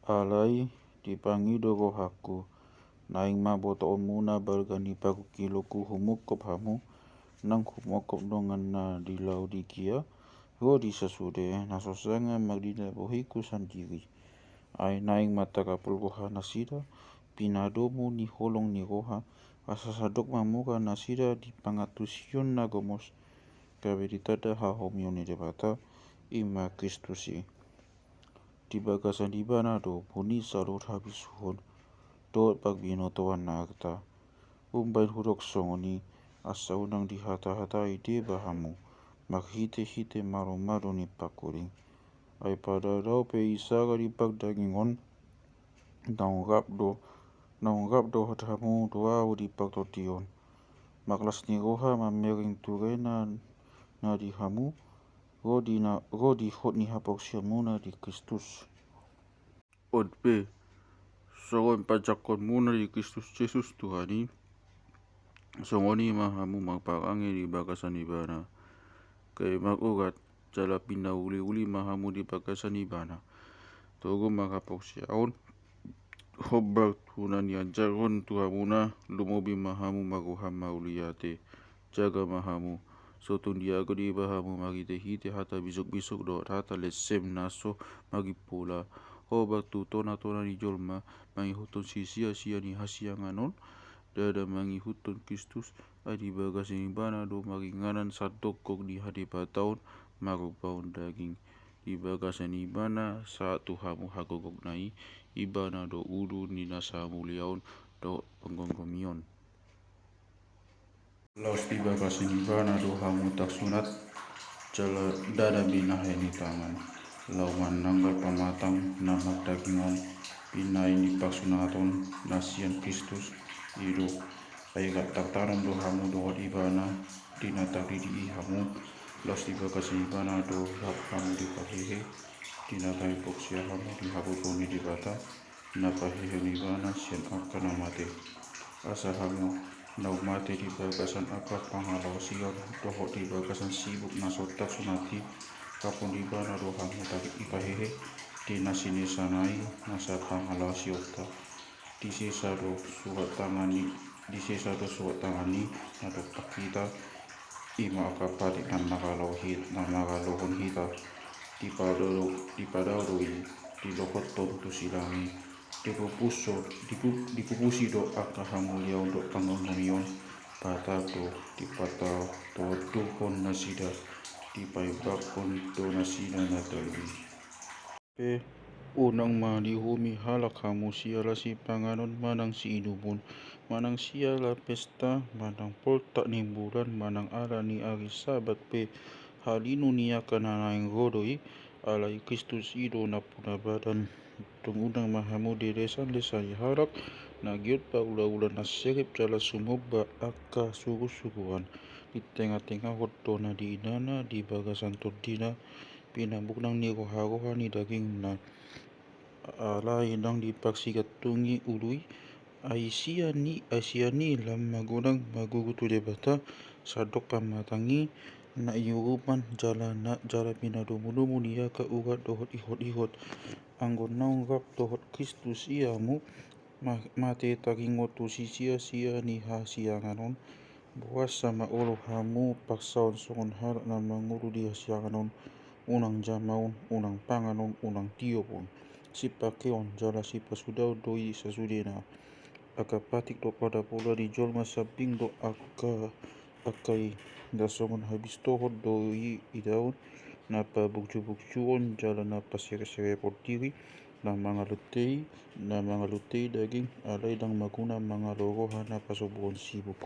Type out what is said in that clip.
Alay dipangido rohaku, naing mabotoon muna balgani pakukiloku humukop hamu, nang humokop dongan na di Laodikia, ro di sasude nasosanga magdina bohiku sandiri. Ay naing matakapul roha nasida, pinadomu ni holong ni roha, asasadok mamura nasida di pangatusion na gomos, kabeditada hahomio ni debata, ima Kristusi. Di bagasan di bana do puni salur habis suhon do pagbino toan na arta umbain hurok songoni asa unang di hata-hata ide bahamu maghite-hite maro-maro ni pakuring ay pada daw pe isaga di pagdagingon naunggap do hatamu doa di pagtotion maklas ni roha mamering turena na di hamu Rodi hot ni hapok muna di Kristus. Odpe, songon pajakon muna di Kristus Yesus Tuhani, songoni mahamu magparangi di bagasan ibana. Kay magugat, jala pinda uli-uli mahamu di bagasan ibana. Togo makapok siyaon, hobak tunan yan jaron tuhamuna, lumobi mahamu maguham mauliyate, jaga mahamu. Sotun diago di bahamu magite-hite hata bisok-bisok do hata lesem naso magipula hobak tu tona-tona ni jolma mangihutun sia-sia ni hasianganon dada mangihutun Kristus adi bagas ni bana do maginganan sadokok di hadipataun marupaun daging di bagas ni bana saat tuhamu hagogok nai ibana do udu ni nasa muliaun do penggonggomion. Laos di bagas ni bana do hamu tak sunat jala dada binahe ni tangan lauman nanggal pamatang namak dagingon pinai ni paksunaton nasian Kristus ido paigat taktaran do hamu do ibana dinatari di hamu laos di bagas ni bana do hamu di pahehe dinatai poksia hamu di habukoni di bata napahehe ni bana sian akana mate asa hamu nau mate di bagasan apa pangalau sion dohot di bagasan sibuk nasotak sunati kapun di bana do hamu tarik ipahehe di nasini sanai nasa pangalau siota di sisa do surat tangani atau kita ima akapati namagalauhon hita di padadoi di lokot tontu silami dipupusi do akahamulia untuk panggomion patah do dipatah do tuhon nasida dipaibakon do nasida natali unang malihumi halak hamu siala si panganon manang si inumun manang siala pesta manang poltak ni bulan manang ala ni ari sabat pe halinu niya kananaing rodoi alai Kristus ido na puna badan tungudang mahamu di lesan-lesan harak nagyot pa ula-ula na serip jala sumoba akka suruh-suruhan di tengah-tengah hoto na di inana di bagasan tordina pinambuk nang ni roha-roha ni daging na alai nang di paksigat tungi ului Asia ni lam magunang magugutu debata sadok pamatangi na iurupan jala pinadumu niya ka ugat dohot ihot anggon naunggap dohot Kristus iamu mate tagingotu sia-sia ni hasianganon buas sama ulu hamu paksaon songon halak na mangulu di hasianganon unang jamaun unang panganon unang tiopon si pakeon jala si pasudau doi sasudena akapatik do pada pola di jolma sabing do akai dasongon habis tohot doi idaun napa bukcu-bukcuon jala napa sere-sere portiri na mangalutei daging alai dang maguna mangaloroha napa sobuon sibuk